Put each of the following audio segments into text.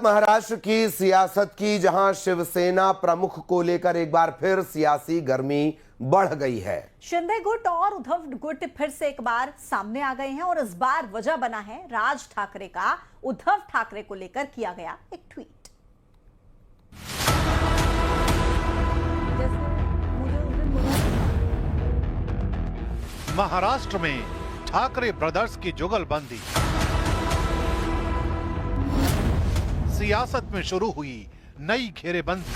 महाराष्ट्र की सियासत की, जहां शिवसेना प्रमुख को लेकर एक बार फिर सियासी गर्मी बढ़ गई है। शिंदे गुट और उद्धव गुट फिर से एक बार सामने आ गए हैं और इस बार वजह बना है राज ठाकरे का उद्धव ठाकरे को लेकर किया गया एक ट्वीट। महाराष्ट्र में ठाकरे ब्रदर्स की जुगलबंदी, सियासत में शुरू हुई नई घेरेबंदी,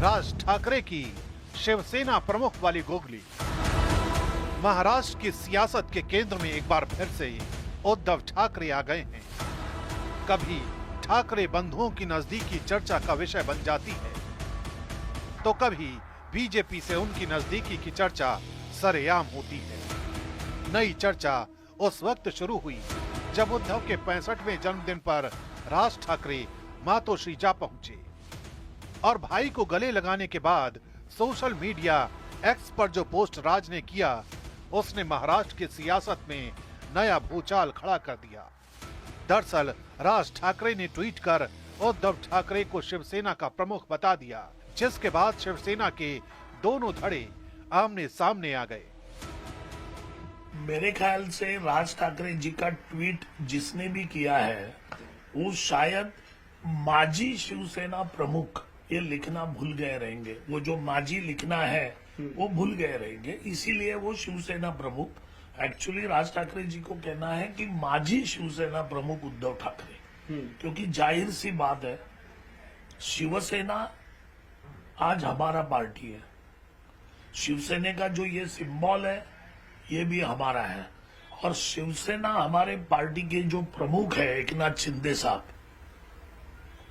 राज ठाकरे की शिवसेना प्रमुख वाली गोगली। महाराष्ट्र की सियासत के केंद्र में एक बार फिर से उद्धव ठाकरे आ गए हैं। कभी ठाकरे बंधुओं की नजदीकी चर्चा का विषय बन जाती है, तो कभी बीजेपी से उनकी नजदीकी की चर्चा सरेआम होती है। नई चर्चा उस वक्त शुरू हुई जब उद्धव के 65वें जन्मदिन पर राज ठाकरे मातोश्री जा पहुंचे और भाई को गले लगाने के बाद सोशल मीडिया एक्स पर जो पोस्ट राज ने किया, उसने महाराष्ट्र की सियासत में नया भूचाल खड़ा कर दिया। दरअसल राज ठाकरे ने ट्वीट कर उद्धव ठाकरे को शिवसेना का प्रमुख बता दिया, जिसके बाद शिवसेना के दोनों धड़े आमने सामने आ गए। मेरे ख्याल से राज ठाकरे जी का ट्वीट जिसने भी किया है वो शायद माजी शिवसेना प्रमुख ये लिखना भूल गए रहेंगे। वो जो माजी लिखना है वो भूल गए रहेंगे, इसीलिए वो शिवसेना प्रमुख एक्चुअली राज ठाकरे जी को कहना है कि माजी शिवसेना प्रमुख उद्धव ठाकरे, क्योंकि जाहिर सी बात है शिवसेना आज हमारा पार्टी है। शिवसेना का जो ये सिंबल है ये भी हमारा है, और शिवसेना हमारे पार्टी के जो प्रमुख है एकनाथ शिंदे साहब,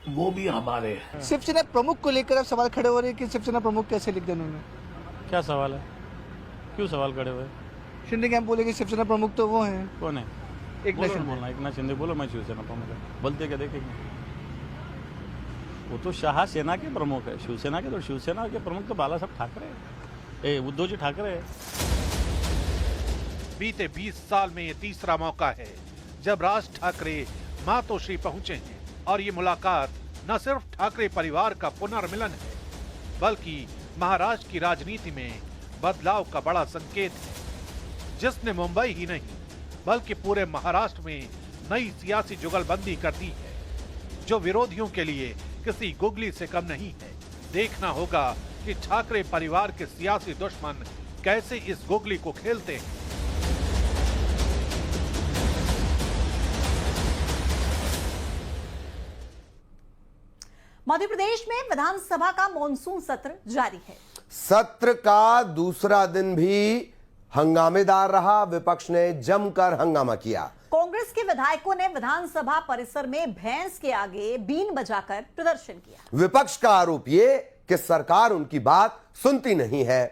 वो भी हमारे हैं। शिवसेना प्रमुख को लेकर अब सवाल खड़े हो रहे हैं कि शिवसेना प्रमुख कैसे लिख दें उन्होंने। क्या सवाल है, क्यों सवाल खड़े हुए? शिंदे कैंप बोले कि शिवसेना प्रमुख तो वो हैं। कौन है? एक बोलना एकनाथ शिंदे बोलो मैं शिवसेना प्रमुख है, बोलते क्या देखेंगे। वो तो शाह सेना के प्रमुख है, शिवसेना के तो शिवसेना के प्रमुख तो बाला साहब ठाकरे, उद्धव जी ठाकरे है। बीते 20 साल में ये तीसरा मौका है जब राज ठाकरे मातोश्री पहुंचे हैं, और ये मुलाकात न सिर्फ ठाकरे परिवार का पुनर्मिलन है, बल्कि महाराष्ट्र की राजनीति में बदलाव का बड़ा संकेत है, जिसने मुंबई ही नहीं बल्कि पूरे महाराष्ट्र में नई सियासी जुगलबंदी कर दी है, जो विरोधियों के लिए किसी गुगली से कम नहीं है। देखना होगा कि ठाकरे परिवार के सियासी दुश्मन कैसे इस गुगली को खेलते हैं। मध्य प्रदेश में विधानसभा का मॉनसून सत्र जारी है। सत्र का दूसरा दिन भी हंगामेदार रहा। विपक्ष ने जमकर हंगामा किया। कांग्रेस के विधायकों ने विधानसभा परिसर में भैंस के आगे बीन बजाकर प्रदर्शन किया। विपक्ष का आरोप ये कि सरकार उनकी बात सुनती नहीं है।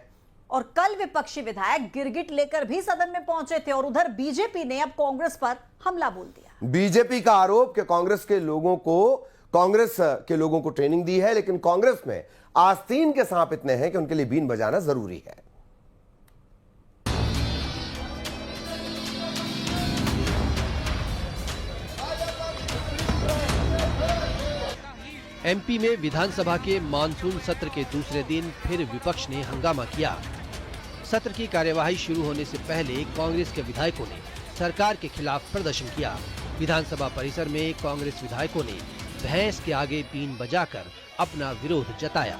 और कल विपक्षी विधायक गिरगिट लेकर भी सदन में पहुंचे थे, और उधर बीजेपी ने अब कांग्रेस पर हमला बोल दिया। बीजेपी का आरोप कि कांग्रेस के लोगों को ट्रेनिंग दी है, लेकिन कांग्रेस में आस्तीन के सांप इतने हैं कि उनके लिए बीन बजाना जरूरी है। एमपी में विधानसभा के मानसून सत्र के दूसरे दिन फिर विपक्ष ने हंगामा किया। सत्र की कार्यवाही शुरू होने से पहले कांग्रेस के विधायकों ने सरकार के खिलाफ प्रदर्शन किया। विधानसभा परिसर में कांग्रेस विधायकों ने भैंस के आगे बीन बजाकर अपना विरोध जताया।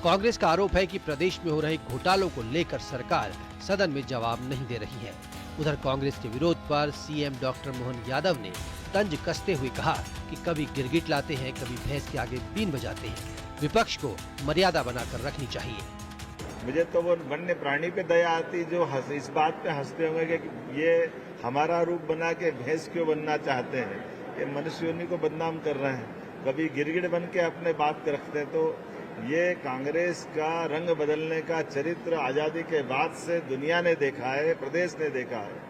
कांग्रेस का आरोप है कि प्रदेश में हो रहे घोटालों को लेकर सरकार सदन में जवाब नहीं दे रही है। उधर कांग्रेस के विरोध पर सीएम डॉक्टर मोहन यादव ने तंज कसते हुए कहा कि कभी गिरगिट लाते हैं, कभी भैंस के आगे बीन बजाते हैं। विपक्ष को मर्यादा बनाकर रखनी चाहिए। मुझे तो वो वन्य प्राणी पे दया आती जो इस बात पे हंसते होंगे कि ये हमारा रूप बना के भैंस क्यों बनना चाहते हैं, ये मनुष्य योनि को बदनाम कर रहे हैं, कभी गिरगिट बन के अपने बात रखते हैं। तो ये कांग्रेस का रंग बदलने का चरित्र आजादी के बाद से दुनिया ने देखा है, प्रदेश ने देखा है।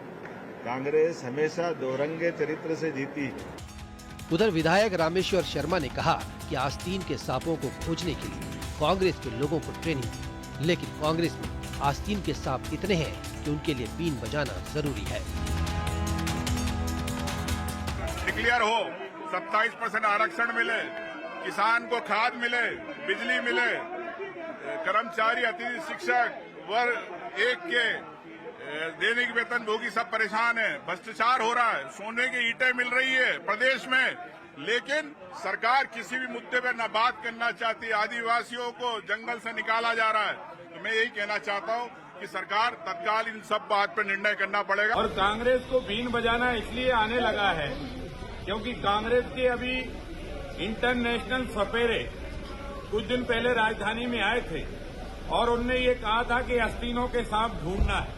कांग्रेस हमेशा दोरंगे चरित्र से जीती है। उधर विधायक रामेश्वर शर्मा ने कहा कि आस्तीन के सांपों को खोजने के लिए कांग्रेस के लोगों को ट्रेनिंग दी, लेकिन कांग्रेस में आस्तीन के सांप इतने हैं कि उनके लिए बीन बजाना जरूरी है। क्लियर हो, 27% आरक्षण मिले, किसान को खाद मिले, बिजली मिले, कर्मचारी, अतिथि शिक्षक, वर्ग एक के दैनिक वेतन भोगी सब परेशान है, भ्रष्टाचार हो रहा है, सोने की ईंटें मिल रही है प्रदेश में, लेकिन सरकार किसी भी मुद्दे पर न बात करना चाहती। आदिवासियों को जंगल से निकाला जा रहा है। तो मैं यही कहना चाहता हूं कि सरकार तत्काल इन सब बात पर निर्णय करना पड़ेगा। और कांग्रेस को बीन बजाना इसलिए आने लगा है क्योंकि कांग्रेस के अभी इंटरनेशनल सपेरे कुछ दिन पहले राजधानी में आए थे और उनने ये कहा था कि आस्तीनों के सांप ढूंढना है,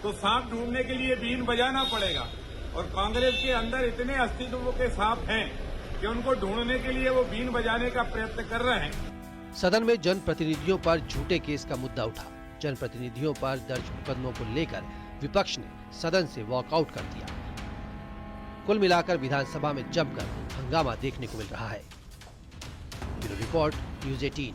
तो सांप ढूंढने के लिए बीन बजाना पड़ेगा। और कांग्रेस के अंदर इतने अस्तित्व के सांप हैं कि उनको ढूंढने के लिए वो बीन बजाने का प्रयत्न कर रहे हैं। सदन में जनप्रतिनिधियों पर झूठे केस का मुद्दा उठा। जनप्रतिनिधियों पर दर्ज मुकदमों को लेकर विपक्ष ने सदन से वॉकआउट कर दिया। कुल मिलाकर विधानसभा में जमकर हंगामा देखने को मिल रहा है। Bureau report, news 18।